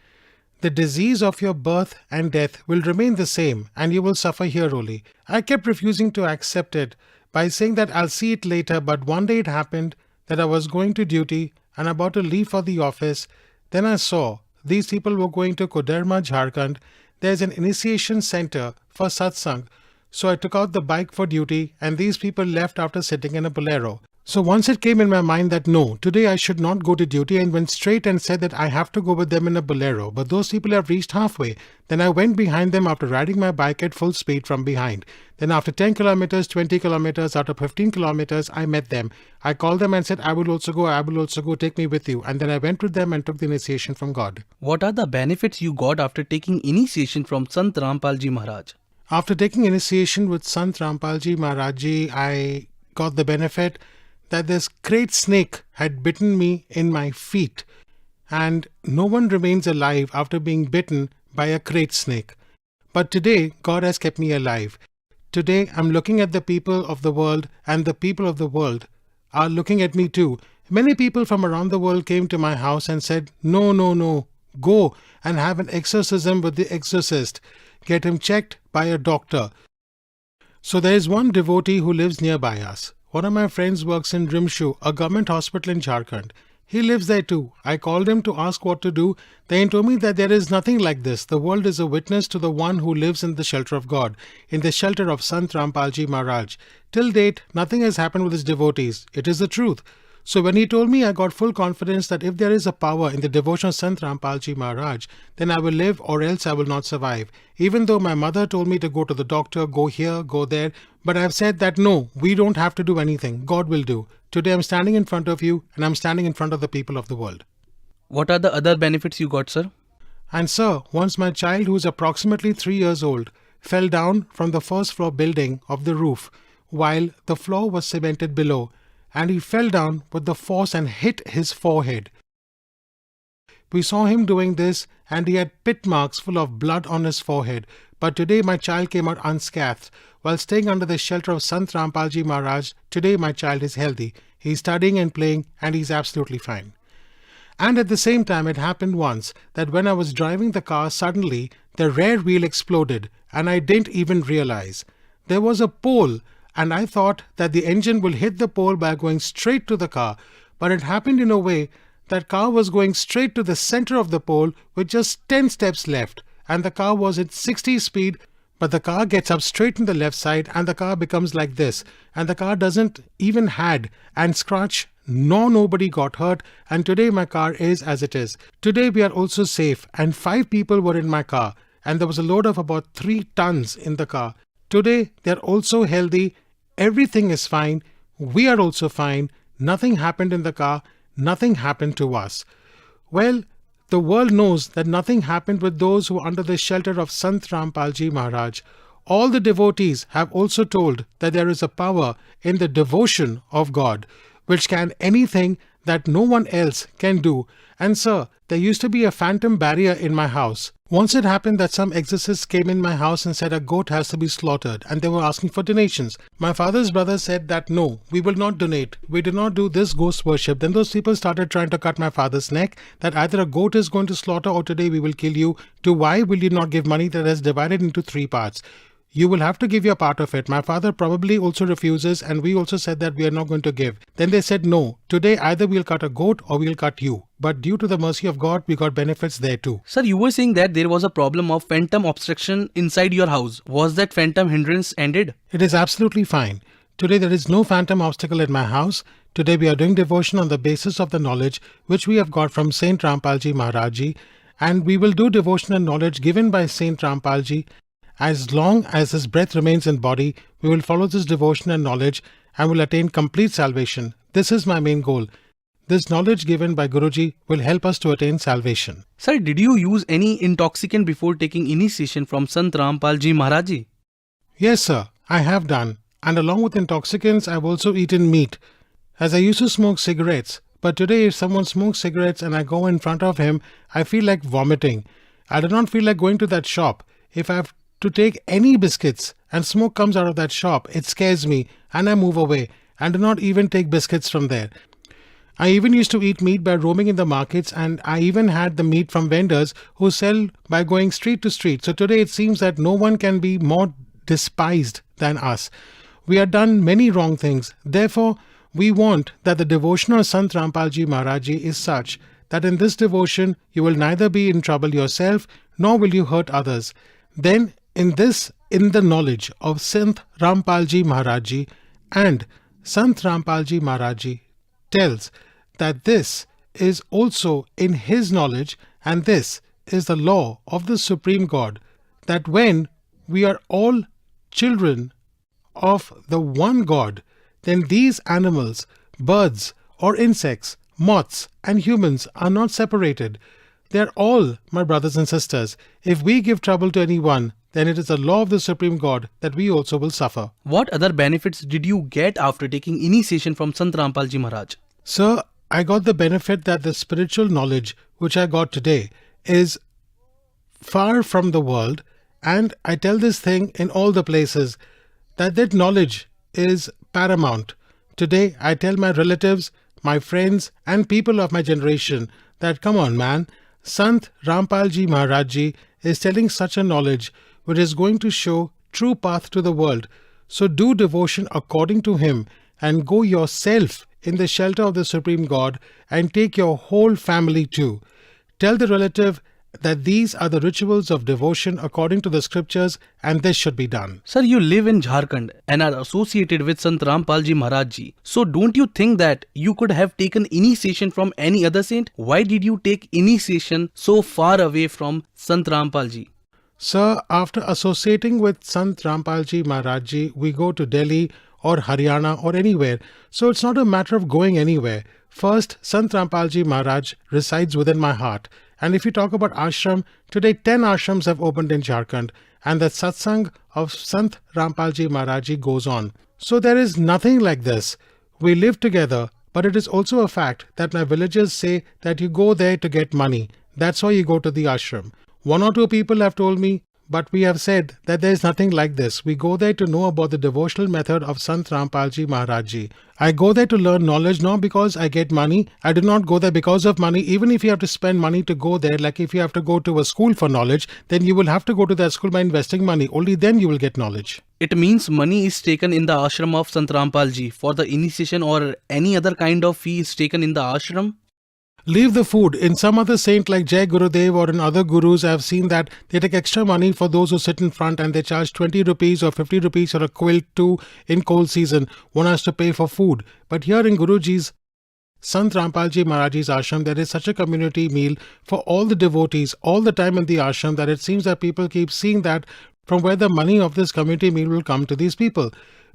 The disease of your birth and death will remain the same and you will suffer here only." I kept refusing to accept it by saying that I'll see it later, but one day it happened that I was going to duty and about to leave for the office. Then I saw these people were going to Koderma, Jharkhand. There's an initiation center for Satsang. So I took out the bike for duty and these people left after sitting in a bolero. So once it came in my mind that no, today I should not go to duty, and went straight and said that I have to go with them in a bolero. But those people have reached halfway. Then I went behind them after riding my bike at full speed from behind. Then after 10 kilometers, 20 kilometers, out of 15 kilometers, I met them. I called them and said, "I will also go, take me with you." And then I went with them and took the initiation from God. What are the benefits you got after taking initiation from Sant Rampal ji Maharaj? After taking initiation with Sant Rampal ji Maharaj ji, I got the benefit that this great snake had bitten me in my feet, and no one remains alive after being bitten by a great snake. But today, God has kept me alive. Today, I'm looking at the people of the world, and the people of the world are looking at me too. Many people from around the world came to my house and said, No, go and have an exorcism with the exorcist. Get him checked by a doctor." So there is one devotee who lives nearby us. One of my friends works in Rimshu, a government hospital in Jharkhand. He lives there too. I called him to ask what to do. Then he told me that there is nothing like this. The world is a witness to the one who lives in the shelter of God, in the shelter of Sant Rampal ji Maharaj. Till date, nothing has happened with his devotees. It is the truth. So when he told me, I got full confidence that if there is a power in the devotion of Sant Rampal ji Maharaj, then I will live or else I will not survive. Even though my mother told me to go to the doctor, go here, go there, but I have said that no, we don't have to do anything. God will do. Today I'm standing in front of you and I'm standing in front of the people of the world. What are the other benefits you got, sir? And sir, once my child, who is approximately 3 years old, fell down from the first floor building of the roof while the floor was cemented below, and he fell down with the force and hit his forehead. We saw him doing this and he had pit marks full of blood on his forehead. But today my child came out unscathed. While staying under the shelter of Sant Rampal Ji Maharaj, today my child is healthy. He is studying and playing and he is absolutely fine. And at the same time, it happened once that when I was driving the car, suddenly the rear wheel exploded and I didn't even realize. There was a pole and I thought that the engine will hit the pole by going straight to the car. But it happened in a way that car was going straight to the center of the pole with just 10 steps left. And the car was at 60 speed, but the car gets up straight in the left side and the car becomes like this. And the car doesn't even had and scratch, no nobody got hurt, and today my car is as it is. Today we are also safe and 5 people were in my car and there was a load of about 3 tons in the car. Today they are also healthy, everything is fine, we are also fine, nothing happened in the car, nothing happened to us. Well, the world knows that nothing happened with those who are under the shelter of Sant Rampal Ji Maharaj. All the devotees have also told that there is a power in the devotion of God, which can anything that no one else can do. And sir, there used to be a phantom barrier in my house. Once it happened that some exorcists came in my house and said a goat has to be slaughtered and they were asking for donations. My father's brother said that no, we will not donate. We do not do this ghost worship. Then those people started trying to cut my father's neck, that either a goat is going to slaughter or today we will kill you. To why will you not give money that is divided into 3 parts? You will have to give your part of it. My father probably also refuses and we also said that we are not going to give. Then they said no, today either we'll cut a goat or we'll cut you. But due to the mercy of God, we got benefits there too. Sir, you were saying that there was a problem of phantom obstruction inside your house. Was that phantom hindrance ended? It is absolutely fine. Today there is no phantom obstacle in my house. Today we are doing devotion on the basis of the knowledge which we have got from Saint Rampal Ji Maharaj Ji, and we will do devotion and knowledge given by Saint Rampal Ji. As long as his breath remains in body, we will follow this devotion and knowledge and will attain complete salvation. This is my main goal. This knowledge given by Guruji will help us to attain salvation. Sir, did you use any intoxicant before taking initiation from Sant Rampal Ji Maharaj Ji? Yes sir, I have done. And along with intoxicants, I have also eaten meat. As I used to smoke cigarettes. But today if someone smokes cigarettes and I go in front of him, I feel like vomiting. I do not feel like going to that shop. If I have to take any biscuits and smoke comes out of that shop, it scares me and I move away and do not even take biscuits from there. I even used to eat meat by roaming in the markets, and I even had the meat from vendors who sell by going street to street. So today it seems that no one can be more despised than us. We have done many wrong things. Therefore, we want that the devotion of Sant Rampal Ji Maharaj Ji is such that in this devotion you will neither be in trouble yourself nor will you hurt others. Then in the knowledge of Sant Rampal Ji Maharaj Ji, and Sant Rampal Ji Maharaj Ji tells that this is also in his knowledge, and this is the law of the Supreme God, that when we are all children of the one God, then these animals, birds or insects, moths and humans are not separated. They are all my brothers and sisters. If we give trouble to anyone, then it is the law of the Supreme God that we also will suffer. What other benefits did you get after taking initiation from Sant Rampal Ji Maharaj? Sir, I got the benefit that the spiritual knowledge which I got today is far from the world, and I tell this thing in all the places that knowledge is paramount. Today I tell my relatives, my friends and people of my generation that come on man, Sant Rampal Ji Maharaj Ji is telling such a knowledge which is going to show true path to the world. So do devotion according to him and go yourself in the shelter of the Supreme God and take your whole family too. Tell the relative that these are the rituals of devotion according to the scriptures and this should be done. Sir, you live in Jharkhand and are associated with Sant Rampal Ji Maharaj Ji. So don't you think that you could have taken initiation from any other saint? Why did you take initiation so far away from Sant Rampal Ji? Sir, after associating with Sant Rampal Ji Maharaj Ji, we go to Delhi or Haryana or anywhere. So it's not a matter of going anywhere. First, Sant Rampal Ji Maharaj resides within my heart. And if you talk about ashram, today 10 ashrams have opened in Jharkhand, and the Satsang of Sant Rampal Ji Maharaj Ji goes on. So there is nothing like this. We live together, but it is also a fact that my villagers say that you go there to get money. That's why you go to the ashram. One or two people have told me, but we have said that there is nothing like this. We go there to know about the devotional method of Saint Rampal Ji Maharaj Ji. I go there to learn knowledge, not because I get money. I do not go there because of money. Even if you have to spend money to go there, like if you have to go to a school for knowledge, then you will have to go to that school by investing money. Only then you will get knowledge. It means money is taken in the ashram of Sant Rampal Ji for the initiation, or any other kind of fee is taken in the ashram? Leave the food. In some other saint like Jai Gurudev or in other gurus, I have seen that they take extra money for those who sit in front, and they charge 20 rupees or 50 rupees for a quilt too in cold season. One has to pay for food. But here in Guruji's Sant Rampal Ji Maharaj's ashram, there is such a community meal for all the devotees all the time in the ashram that it seems that people keep seeing that from where the money of this community meal will come to these people.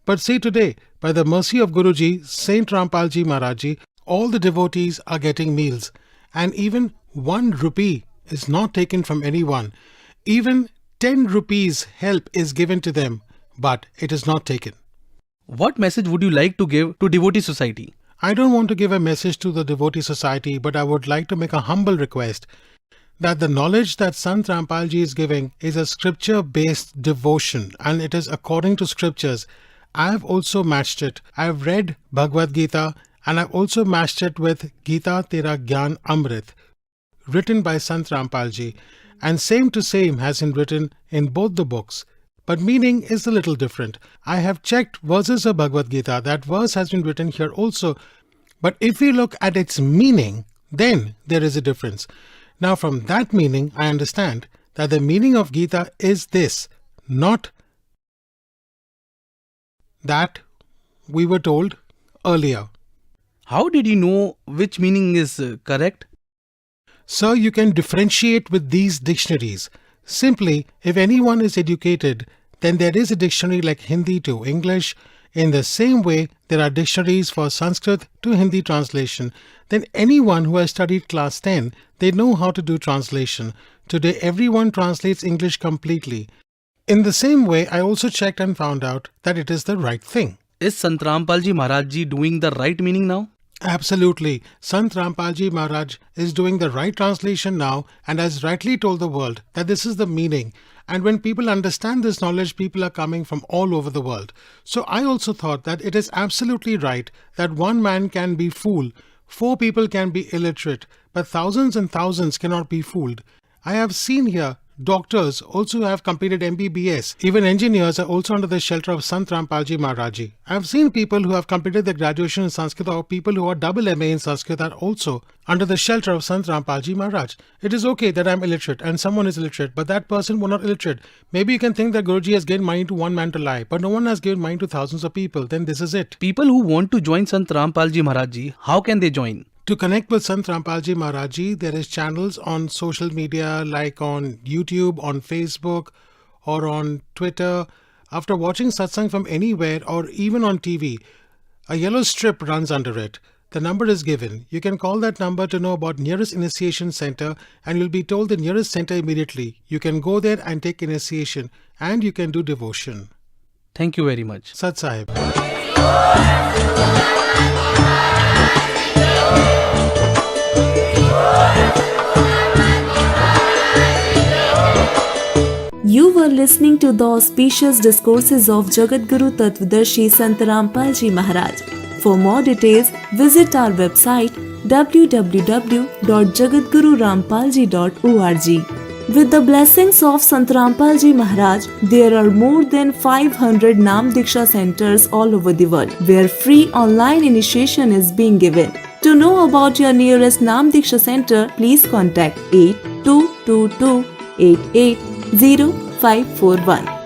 But see today, by the mercy of Guruji, Saint Rampal Ji Maharaj Ji, all the devotees are getting meals, and even 1 rupee is not taken from anyone. Even 10 rupees help is given to them, but it is not taken. What message would you like to give to devotee society? I don't want to give a message to the devotee society, but I would like to make a humble request that the knowledge that Sant Rampal Ji is giving is a scripture-based devotion, and it is according to scriptures. I have also matched it. I have read Bhagavad Gita, and I've also matched it with Gita Tera Gyan Amrit, written by Sant Rampal Ji, and same to same has been written in both the books, but meaning is a little different. I have checked verses of Bhagavad Gita, that verse has been written here also, but if we look at its meaning, then there is a difference. Now from that meaning, I understand that the meaning of Gita is this, not that we were told earlier. How did you know which meaning is correct? Sir, you can differentiate with these dictionaries. Simply, if anyone is educated, then there is a dictionary like Hindi to English. In the same way, there are dictionaries for Sanskrit to Hindi translation. Then anyone who has studied class 10, they know how to do translation. Today, everyone translates English completely. In the same way, I also checked and found out that it is the right thing. Is Sant Rampal Ji Maharaj Ji doing the right meaning now? Absolutely. Sant Rampal Ji Maharaj is doing the right translation now and has rightly told the world that this is the meaning. And when people understand this knowledge, people are coming from all over the world. So I also thought that it is absolutely right that one man can be fooled, 4 people can be illiterate, but thousands and thousands cannot be fooled. I have seen here doctors also have completed MBBS. Even engineers are also under the shelter of Sant Rampal Ji Maharaj Ji. I have seen people who have completed their graduation in Sanskrit, or people who are double MA in Sanskrit are also under the shelter of Sant Rampal Ji Maharaj. It is okay that I am illiterate and someone is illiterate, but that person was not illiterate. Maybe you can think that Guruji has given money to one man to lie, but no one has given money to thousands of people. Then this is it. People who want to join Sant Rampal Ji Maharaj Ji, how can they join? To connect with Sant Rampal Ji Maharaj Ji, there is channels on social media like on YouTube, on Facebook or on Twitter. After watching Satsang from anywhere or even on TV, a yellow strip runs under it. The number is given. You can call that number to know about nearest initiation center, and you'll be told the nearest center immediately. You can go there and take initiation, and you can do devotion. Thank you very much. Sat Sahib. You were listening to the auspicious discourses of Jagat Guru Tattvadarshi Sant Rampal Ji Maharaj. For more details, visit our website www.jagatgururampalji.org. With the blessings of Sant Rampal Ji Maharaj, there are more than 500 Naam Diksha centers all over the world, where free online initiation is being given. To know about your nearest Naam Diksha center, please contact 8222 880541.